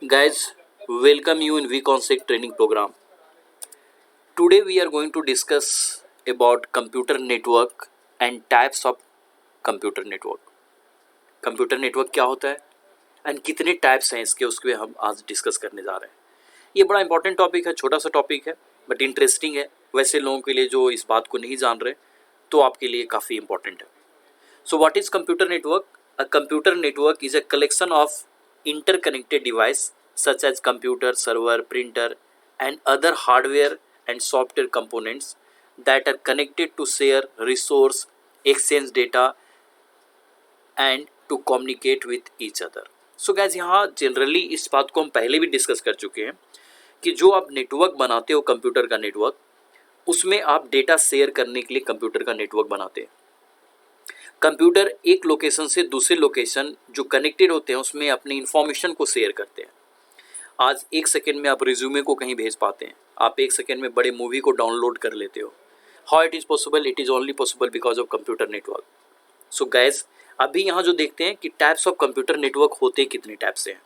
Guys, welcome you in VConsec training program. Today we are going to discuss about computer network and types of computer network. Computer network क्या होता है and कितने types हैं इसके उसके हम आज डिस्कस करने जा रहे हैं. ये बड़ा इंपॉर्टेंट टॉपिक है, छोटा सा टॉपिक है बट इंटरेस्टिंग है. वैसे लोगों के लिए जो इस बात को नहीं जान रहे तो आपके लिए काफ़ी इंपॉर्टेंट है. So what is computer network? A computer network is a collection of interconnected device such as computer, server, printer and other hardware and software components that are connected to share resource, exchange data and to communicate with each other. So guys, यहाँ generally इस बात को हम पहले भी discuss कर चुके हैं कि जो आप नेटवर्क बनाते हो कंप्यूटर का नेटवर्क, उसमें आप डेटा शेयर करने के लिए कंप्यूटर का नेटवर्क बनाते हैं. कंप्यूटर एक लोकेशन से दूसरे लोकेशन जो कनेक्टेड होते हैं उसमें अपनी इंफॉर्मेशन को शेयर करते हैं. आज एक सेकेंड में आप रिज्यूमे को कहीं भेज पाते हैं, आप एक सेकेंड में बड़े मूवी को डाउनलोड कर लेते हो. How it is possible? It is only possible because of computer network. So guys, अभी यहाँ जो देखते हैं कि टाइप्स ऑफ कंप्यूटर नेटवर्क होते कितने टाइप से हैं.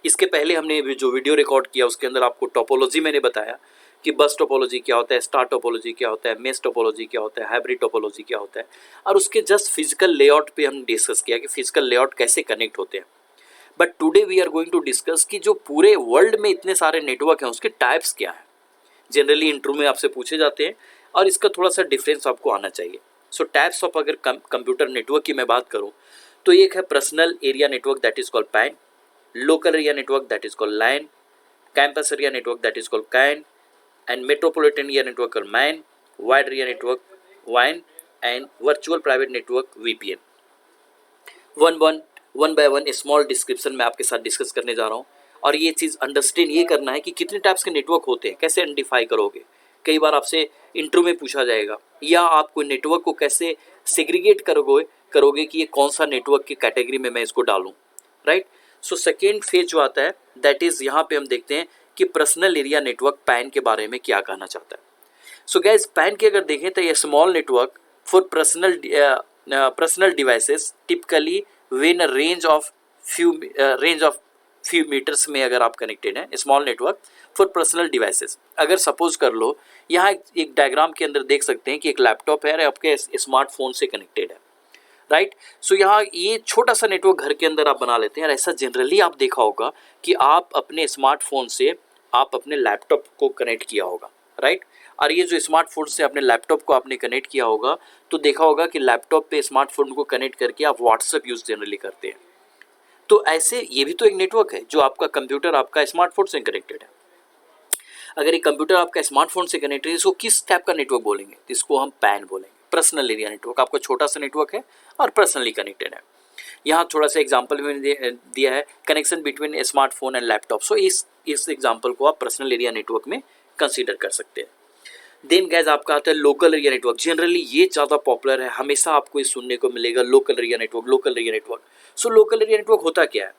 इसके पहले हमने जो वीडियो रिकॉर्ड किया उसके अंदर आपको टोपोलॉजी मैंने बताया कि बस टोपोलॉजी क्या होता है, स्टार टोपोलॉजी क्या होता है, मेश टोपोलॉजी क्या होता है, हाइब्रिड टोपोलॉजी क्या होता है, और उसके जस्ट फिजिकल लेआउट पे हम डिस्कस किया कि फिजिकल लेआउट कैसे कनेक्ट होते हैं. But today we are going to discuss कि जो पूरे वर्ल्ड में इतने सारे नेटवर्क हैं उसके टाइप्स क्या हैं. जनरली इंटरव्यू में आपसे पूछे जाते हैं और इसका थोड़ा सा डिफरेंस आपको आना चाहिए. सो टाइप्स ऑफ अगर कंप्यूटर नेटवर्क की मैं बात करूँ तो एक है personal area network that is called PAN, local area network that is called LAN, campus area network that is called CAN, and metropolitan area network called MAN, wide area network WAN and virtual private network VPN. One by one small description में आपके साथ discuss करने जा रहा हूँ और ये चीज़ understand ये करना है कि कितने टाइप्स के नेटवर्क होते हैं, कैसे आइडेंटिफाई करोगे. कई बार आपसे इंटरव्यू में पूछा जाएगा, या आप कोई नेटवर्क को कैसे सेग्रीगेट करोगे कि ये कौन सा नेटवर्क की कैटेगरी में मैं इसको डालूँ, राइट. सो सेकेंड फेज जो आता है दैट इज़ यहाँ पे हम देखते हैं कि पर्सनल एरिया नेटवर्क पैन के बारे में क्या कहना चाहता है. सो गाइस, पैन की अगर देखें तो ये small network for personal devices typically within a range of few meters में अगर आप कनेक्टेड हैं. Small network for personal devices, अगर सपोज कर लो यहाँ एक डायग्राम के अंदर देख सकते हैं कि एक लैपटॉप है और आपके स्मार्टफोन से कनेक्टेड है, राइट. सो यहाँ ये छोटा सा नेटवर्क घर के अंदर आप बना लेते हैं और ऐसा जनरली आप देखा होगा कि आप अपने स्मार्टफोन से आप अपने लैपटॉप को कनेक्ट किया होगा, राइट. और ये जो स्मार्टफोन से अपने लैपटॉप को आपने कनेक्ट किया होगा तो देखा होगा कि लैपटॉप पे स्मार्टफोन को कनेक्ट करके आप व्हाट्सएप यूज़ जनरली करते हैं. तो ऐसे ये भी तो एक नेटवर्क है जो आपका कंप्यूटर आपका स्मार्टफोन से कनेक्टेड है. अगर ये कंप्यूटर आपका स्मार्टफोन से कनेक्टेड है इसको किस टाइप का नेटवर्क बोलेंगे? इसको हम पैन बोलेंगे, पर्सनल एरिया नेटवर्क. आपका छोटा सा नेटवर्क है और पर्सनली कनेक्टेड है. यहाँ थोड़ा सा एग्जांपल मैंने दिया है, connection between smartphone and laptop. So इस एग्जांपल को आप पर्सनल एरिया नेटवर्क में कंसीडर कर सकते हैं. देन गैस आपका आता है लोकल एरिया नेटवर्क. जनरली ये ज़्यादा पॉपुलर है, हमेशा आपको ये सुनने को मिलेगा local area network, local area network. So local area network होता क्या है?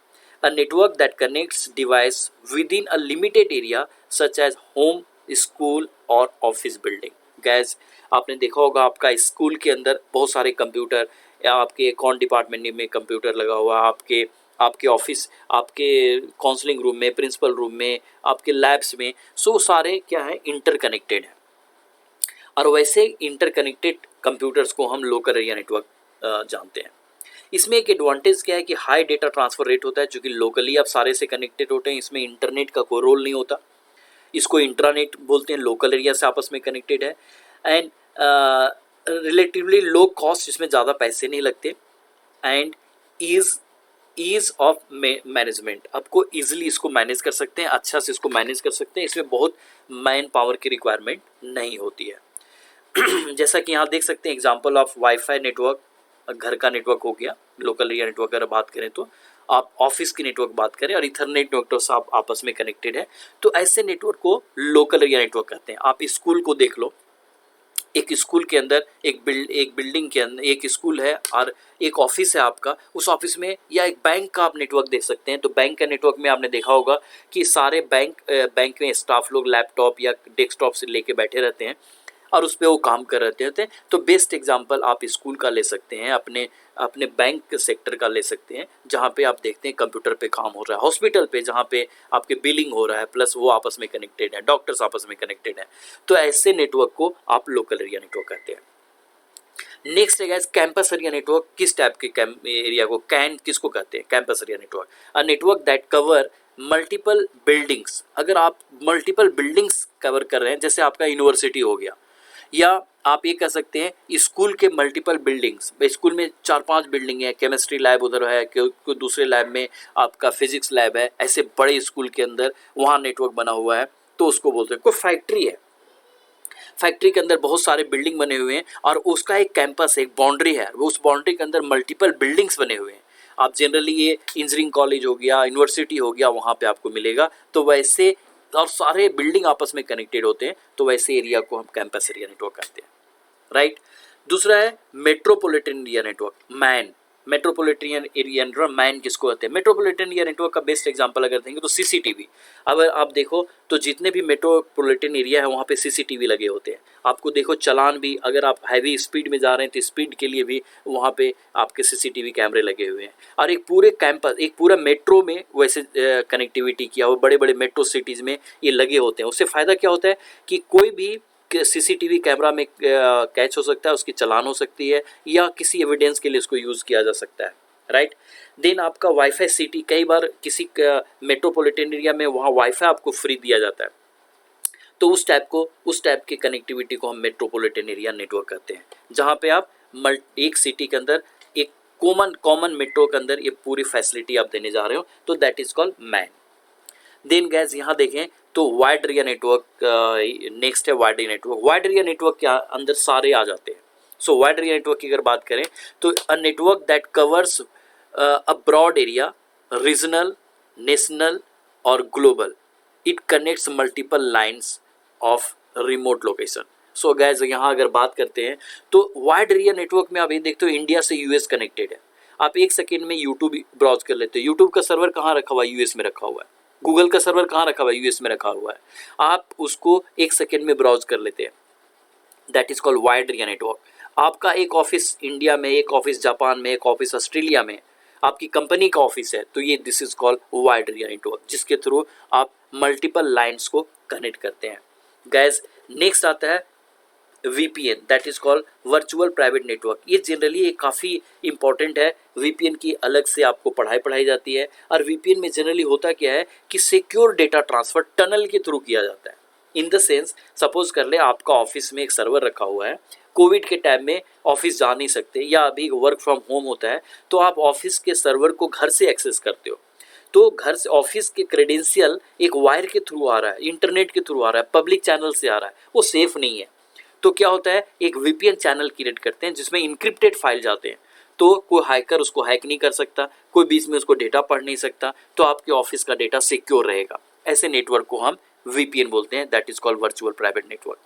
अ network that connects device with in a limited area such age home, school और ऑफिस बिल्डिंग. गैस आपने देखा होगा आपका स्कूल के अंदर बहुत सारे कंप्यूटर, या आपके कौन डिपार्टमेंट में कंप्यूटर लगा हुआ, आपके ऑफिस, आपके काउंसलिंग रूम में, प्रिंसिपल रूम में, आपके लैब्स में. सो सारे क्या है, इंटरकनेक्टेड है. और वैसे इंटरकनेक्टेड कंप्यूटर्स को हम लोकल एरिया नेटवर्क जानते हैं. इसमें एक एडवांटेज क्या है कि हाई डेटा ट्रांसफर रेट होता है, क्योंकि लोकली आप सारे से कनेक्टेड होते हैं. इसमें इंटरनेट का कोई रोल नहीं होता. इसको इंट्रानेट बोलते हैं, लोकल एरिया से आपस में कनेक्टेड है. एंड रिलेटिवली लो कॉस्ट, इसमें ज़्यादा पैसे नहीं लगते. एंड ईज़ ऑफ मैनेजमेंट, आपको ईजिली इसको मैनेज कर सकते हैं, अच्छा से इसको मैनेज कर सकते हैं. इसमें बहुत मैन पावर की रिक्वायरमेंट नहीं होती है. जैसा कि यहाँ देख सकते हैं एग्जांपल ऑफ वाईफाई नेटवर्क, घर का नेटवर्क हो गया. लोकल एरिया नेटवर्क अगर बात करें तो आप ऑफिस की नेटवर्क बात करें, और इथरनेट नेटवर्क से आप आपस में कनेक्टेड है, तो ऐसे नेटवर्क को लोकल एरिया नेटवर्क कहते हैं. आप स्कूल को देख लो, एक स्कूल के अंदर एक बिल्डिंग के अंदर एक स्कूल है और एक ऑफिस है आपका, उस ऑफिस में, या एक बैंक का आप नेटवर्क देख सकते हैं. तो बैंक का नेटवर्क में आपने देखा होगा कि सारे बैंक में स्टाफ लोग लैपटॉप या डेस्कटॉप से लेके बैठे रहते हैं और उस पर वो काम कर रहे थे. तो बेस्ट एग्जांपल आप स्कूल का ले सकते हैं अपने अपने बैंक सेक्टर का ले सकते हैं, जहाँ पे आप देखते हैं कंप्यूटर पे काम हो रहा है, हॉस्पिटल पे जहाँ पे आपके बिलिंग हो रहा है प्लस वो आपस में कनेक्टेड है, डॉक्टर्स आपस में कनेक्टेड है, तो ऐसे नेटवर्क को आप लोकल एरिया नेटवर्क कहते हैं। नेक्स्ट है गाइस कैंपस एरिया नेटवर्क। किस टाइप के एरिया को कैन किसको कहते हैं? Campus area network, a network that cover multiple buildings. अगर आप मल्टीपल बिल्डिंग्स कवर कर रहे हैं, जैसे आपका यूनिवर्सिटी हो गया, या आप ये कह सकते हैं स्कूल के मल्टीपल बिल्डिंग्स, स्कूल में 4-5 बिल्डिंग है, केमिस्ट्री लैब उधर है, कोई दूसरे लैब में आपका फिजिक्स लैब है, ऐसे बड़े स्कूल के अंदर वहाँ नेटवर्क बना हुआ है, तो उसको बोलते हैं। कोई फैक्ट्री है, फैक्ट्री के अंदर बहुत सारे बिल्डिंग बने हुए हैं और उसका एक कैंपस, एक बाउंड्री है, वो उस बाउंड्री के अंदर मल्टीपल बिल्डिंग्स बने हुए हैं। आप जनरली ये इंजीनियरिंग कॉलेज हो गया, यूनिवर्सिटी हो गया, वहाँ पे आपको मिलेगा। तो वैसे और सारे बिल्डिंग आपस में कनेक्टेड होते हैं, तो वैसे एरिया को हम कैंपस एरिया नेटवर्क कहते हैं, राइट। दूसरा है metropolitan area network, man. Metropolitan area network man किसको कहते हैं? मेट्रोपॉलिटन एरिया नेटवर्क का बेस्ट एग्जांपल अगर देंगे तो सीसीटीवी। अगर आप देखो तो जितने भी मेट्रोपॉलिटन एरिया है वहाँ पे सीसीटीवी लगे होते हैं। आपको देखो चालान भी, अगर आप हैवी स्पीड में जा रहे हैं तो स्पीड के लिए भी वहाँ पे आपके सीसीटीवी कैमरे लगे हुए हैं। और एक पूरे कैंपस, एक पूरा मेट्रो में वैसे कनेक्टिविटी किया हुआ, बड़े बड़े मेट्रो सिटीज़ में ये लगे होते हैं। उससे फ़ायदा क्या होता है कि कोई भी सीसीटीवी कैमरा में कैच हो सकता है, उसकी चालान हो सकती है, या किसी एविडेंस के लिए उसको यूज़ किया जा सकता है, राइट। देन आपका वाईफाई सिटी, कई बार किसी मेट्रोपॉलिटन एरिया में वहाँ वाईफाई आपको फ्री दिया जाता है, तो उस टाइप की कनेक्टिविटी को हम मेट्रोपॉलिटन एरिया नेटवर्क कहते हैं, जहाँ पे आप एक सिटी के अंदर एक कॉमन मेट्रो के अंदर ये पूरी फैसिलिटी आप देने जा रहे हो, तो that is called MAN. Then guess यहाँ देखें तो वाइड एरिया नेटवर्क, नेक्स्ट है wide area network. Wide area network के अंदर सारे आ जाते हैं। सो वाइड एरिया नेटवर्क की अगर बात करें तो a network that covers a broad area, regional, national और global. It connects multiple lines of remote location. So guys यहाँ अगर बात करते हैं तो वाइड एरिया नेटवर्क में आप ये देखते हो इंडिया से यूएस कनेक्टेड है। आप एक सेकेंड में यूट्यूब ब्राउज कर लेते हो। यूट्यूब का सर्वर कहाँ रखा हुआ है? यूएस में रखा हुआ है। गूगल का सर्वर कहाँ रखा हुआ है? यूएस में रखा हुआ है। आप उसको एक सेकेंड में ब्राउज कर लेते हैं, that is called wide area network. आपका एक ऑफिस इंडिया में, एक ऑफिस जापान में, एक ऑफिस ऑस्ट्रेलिया में, आपकी कंपनी का ऑफिस है, तो ये this is called wide area network, जिसके थ्रू आप मल्टीपल लाइन्स को कनेक्ट करते हैं। गैस नेक्स्ट आता है VPN, that is called virtual private network. ये जनरली ये काफ़ी इंपॉर्टेंट है। VPN की अलग से आपको पढ़ाई जाती है, और VPN में जनरली होता क्या है कि सिक्योर डेटा ट्रांसफर टनल के थ्रू किया जाता है। इन द सेंस, सपोज कर ले आपका ऑफिस में एक सर्वर रखा हुआ है, कोविड के टाइम में ऑफिस जा नहीं सकते या अभी वर्क फ्रॉम होम होता है, तो आप ऑफिस के सर्वर को घर से एक्सेस करते हो। तो घर से ऑफिस के क्रेडेंशियल एक वायर के थ्रू आ रहा है, इंटरनेट के थ्रू आ रहा है, पब्लिक चैनल से आ रहा है, वो सेफ नहीं है। तो क्या होता है, एक VPN चैनल क्रिएट करते हैं जिसमें इंक्रिप्टेड फाइल जाते हैं, तो कोई हैकर उसको हैक नहीं कर सकता, कोई बीच में उसको डेटा पढ़ नहीं सकता, तो आपके ऑफिस का डेटा सिक्योर रहेगा। ऐसे नेटवर्क को हम VPN बोलते हैं, that is called virtual private network,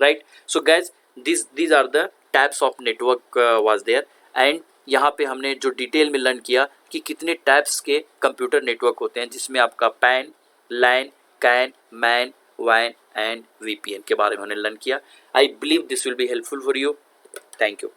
right. So guys these are the types of network was there, and यहाँ पे हमने जो डिटेल में लर्न किया कि कितने टाइप्स के कंप्यूटर नेटवर्क होते हैं, जिसमें आपका PAN, LAN, CAN, MAN, WAN and VPN के बारे में हमने लर्न किया। I believe this will be helpful for you. Thank you.